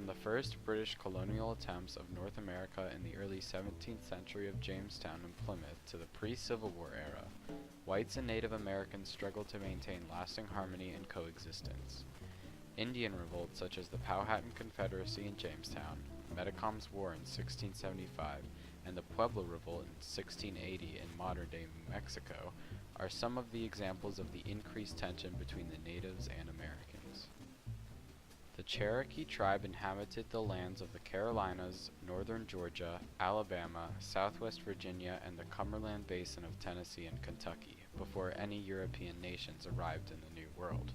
From the first British colonial attempts of North America in the early 17th century of Jamestown and Plymouth to the pre-Civil War era, whites and Native Americans struggled to maintain lasting harmony and coexistence. Indian revolts such as the Powhatan Confederacy in Jamestown, Metacom's War in 1675, and the Pueblo Revolt in 1680 in modern-day Mexico are some of the examples of the increased tension between the natives and Americans. The Cherokee tribe inhabited the lands of the Carolinas, northern Georgia, Alabama, southwest Virginia, and the Cumberland Basin of Tennessee and Kentucky before any European nations arrived in the New World.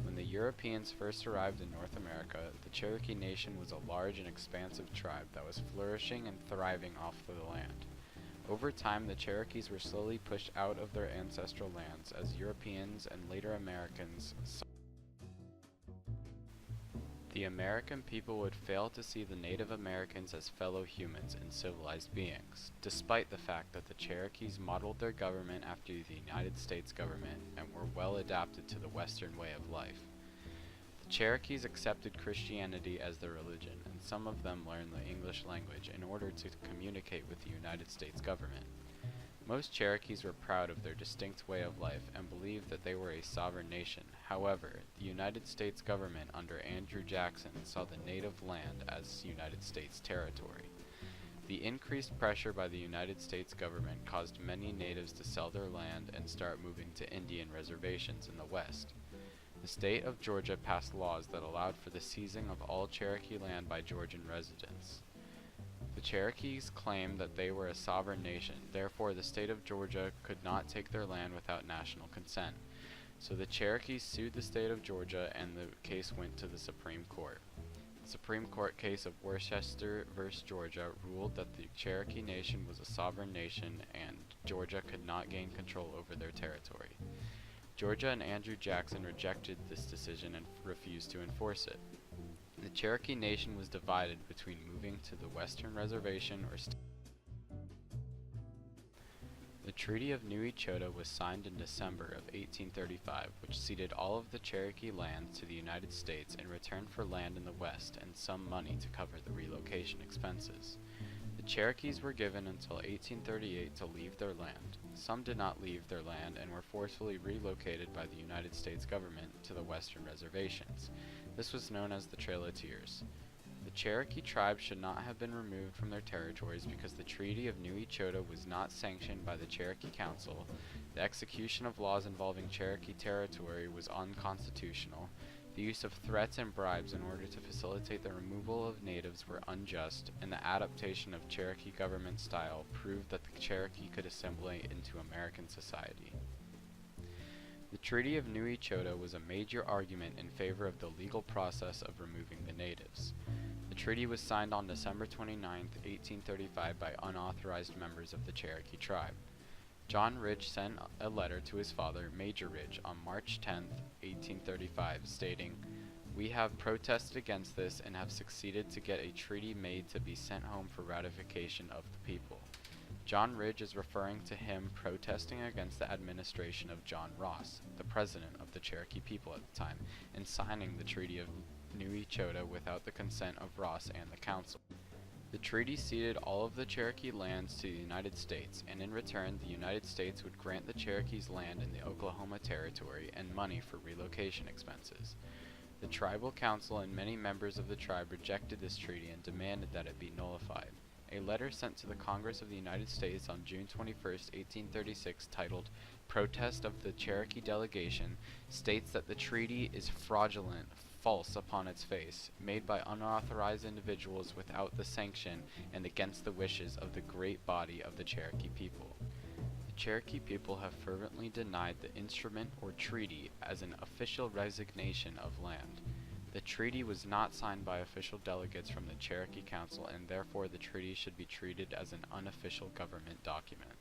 When the Europeans first arrived in North America, the Cherokee Nation was a large and expansive tribe that was flourishing and thriving off the land. Over time, the Cherokees were slowly pushed out of their ancestral lands as Europeans and later Americans saw. The American people would fail to see the Native Americans as fellow humans and civilized beings, despite the fact that the Cherokees modeled their government after the United States government and were well adapted to the Western way of life. The Cherokees accepted Christianity as their religion, and some of them learned the English language in order to communicate with the United States government. Most Cherokees were proud of their distinct way of life and believed that they were a sovereign nation. However, the United States government under Andrew Jackson saw the native land as United States territory. The increased pressure by the United States government caused many natives to sell their land and start moving to Indian reservations in the West. The state of Georgia passed laws that allowed for the seizing of all Cherokee land by Georgian residents. The Cherokees claimed that they were a sovereign nation, therefore the state of Georgia could not take their land without national consent. So the Cherokees sued the state of Georgia and the case went to the Supreme Court. The Supreme Court case of Worcester v. Georgia ruled that the Cherokee Nation was a sovereign nation and Georgia could not gain control over their territory. Georgia and Andrew Jackson rejected this decision and refused to enforce it. The Cherokee Nation was divided between moving to the Western Reservation or The Treaty of New Echota was signed in December of 1835, which ceded all of the Cherokee lands to the United States in return for land in the West and some money to cover the relocation expenses. The Cherokees were given until 1838 to leave their land. Some did not leave their land and were forcefully relocated by the United States government to the Western reservations. This was known as the Trail of Tears. The Cherokee tribe should not have been removed from their territories because the Treaty of New Echota was not sanctioned by the Cherokee Council, the execution of laws involving Cherokee territory was unconstitutional, the use of threats and bribes in order to facilitate the removal of natives were unjust, and the adaptation of Cherokee government style proved that the Cherokee could assimilate into American society. The Treaty of New Echota was a major argument in favor of the legal process of removing the natives. The treaty was signed on December 29, 1835 by unauthorized members of the Cherokee tribe. John Ridge sent a letter to his father, Major Ridge, on March 10, 1835, stating, "We have protested against this and have succeeded to get a treaty made to be sent home for ratification of the people." John Ridge is referring to him protesting against the administration of John Ross, the president of the Cherokee people at the time, and signing the Treaty of New Echota without the consent of Ross and the council. The treaty ceded all of the Cherokee lands to the United States, and in return the United States would grant the Cherokees land in the Oklahoma Territory and money for relocation expenses. The tribal council and many members of the tribe rejected this treaty and demanded that it be nullified. A letter sent to the Congress of the United States on June 21, 1836, titled "Protest of the Cherokee Delegation," states that the treaty is fraudulent, false upon its face, made by unauthorized individuals without the sanction and against the wishes of the great body of the Cherokee people. The Cherokee people have fervently denied the instrument or treaty as an official resignation of land. The treaty was not signed by official delegates from the Cherokee Council, and therefore the treaty should be treated as an unofficial government document.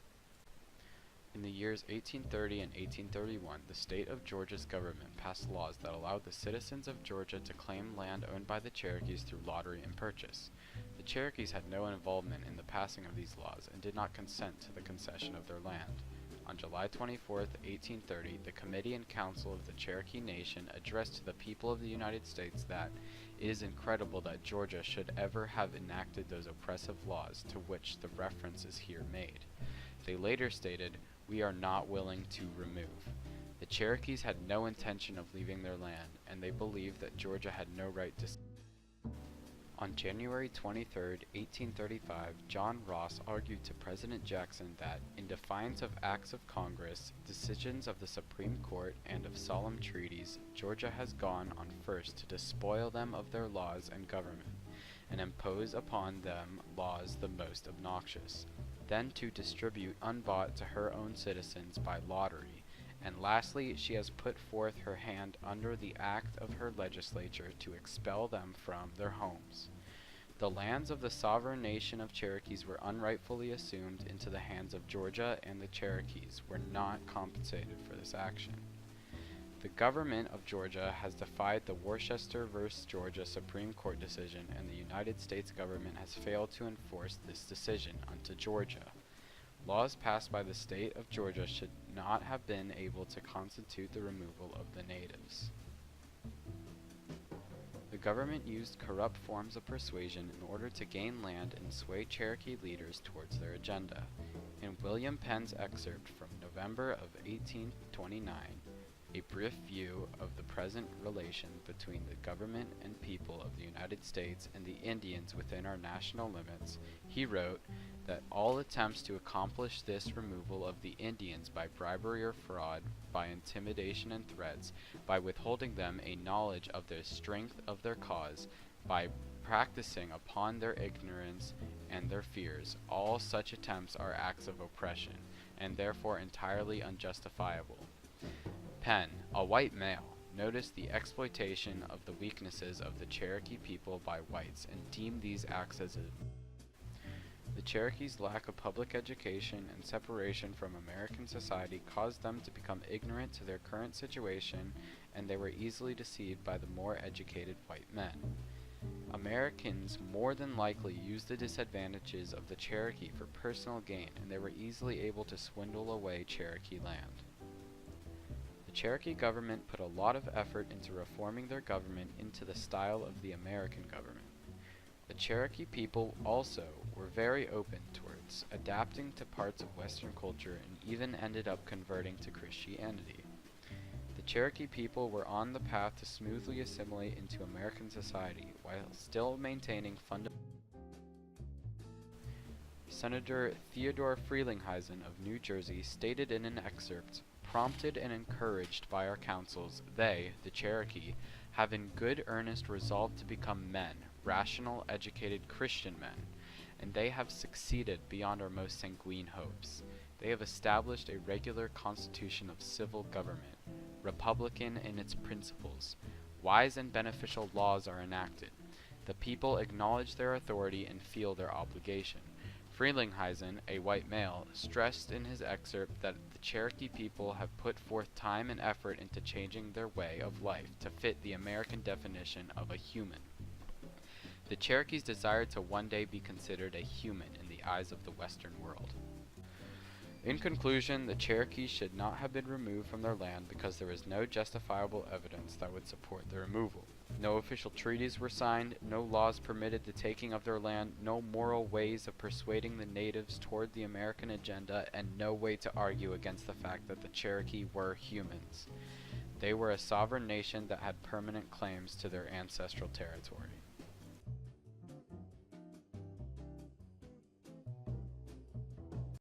In the years 1830 and 1831, the state of Georgia's government passed laws that allowed the citizens of Georgia to claim land owned by the Cherokees through lottery and purchase. The Cherokees had no involvement in the passing of these laws and did not consent to the concession of their land. On July 24, 1830, the Committee and Council of the Cherokee Nation addressed to the people of the United States that it is incredible that Georgia should ever have enacted those oppressive laws to which the reference is here made. They later stated, "We are not willing to remove." The Cherokees had no intention of leaving their land, and they believed that Georgia had no right to. On January 23, 1835, John Ross argued to President Jackson that, in defiance of acts of Congress, decisions of the Supreme Court, and of solemn treaties, Georgia has gone on first to despoil them of their laws and government, and impose upon them laws the most obnoxious, then to distribute unbought to her own citizens by lottery, and lastly, she has put forth her hand under the act of her legislature to expel them from their homes. The lands of the sovereign nation of Cherokees were unrightfully assumed into the hands of Georgia, and the Cherokees were not compensated for this action. The government of Georgia has defied the Worcester v. Georgia Supreme Court decision, and the United States government has failed to enforce this decision unto Georgia. Laws passed by the state of Georgia should not have been able to constitute the removal of the natives. The government used corrupt forms of persuasion in order to gain land and sway Cherokee leaders towards their agenda. In William Penn's excerpt from November of 1829, A Brief View of the Present Relation Between the Government and People of the United States and the Indians Within Our National Limits, he wrote that all attempts to accomplish this removal of the Indians by bribery or fraud, by intimidation and threats, by withholding them a knowledge of the strength of their cause, by practicing upon their ignorance and their fears, all such attempts are acts of oppression, and therefore entirely unjustifiable. Penn, a white male, noticed the exploitation of the weaknesses of the Cherokee people by whites, and deemed these acts as the Cherokees' lack of public education and separation from American society caused them to become ignorant to their current situation, and they were easily deceived by the more educated white men. Americans more than likely used the disadvantages of the Cherokee for personal gain, and they were easily able to swindle away Cherokee land. The Cherokee government put a lot of effort into reforming their government into the style of the American government. The Cherokee people also were very open towards adapting to parts of Western culture and even ended up converting to Christianity. The Cherokee people were on the path to smoothly assimilate into American society while still maintaining fundamental. Senator Theodore Frelinghuysen of New Jersey stated in an excerpt, "Prompted and encouraged by our councils, they, the Cherokee, have in good earnest resolved to become men, rational, educated Christian men, and they have succeeded beyond our most sanguine hopes. They have established a regular constitution of civil government, republican in its principles. Wise and beneficial laws are enacted. The people acknowledge their authority and feel their obligation." Frelinghuysen, a white male, stressed in his excerpt that the Cherokee people have put forth time and effort into changing their way of life to fit the American definition of a human. The Cherokees desired to one day be considered a human in the eyes of the Western world. In conclusion, the Cherokees should not have been removed from their land because there is no justifiable evidence that would support their removal. No official treaties were signed, no laws permitted the taking of their land, no moral ways of persuading the natives toward the American agenda, and no way to argue against the fact that the Cherokee were humans. They were a sovereign nation that had permanent claims to their ancestral territory.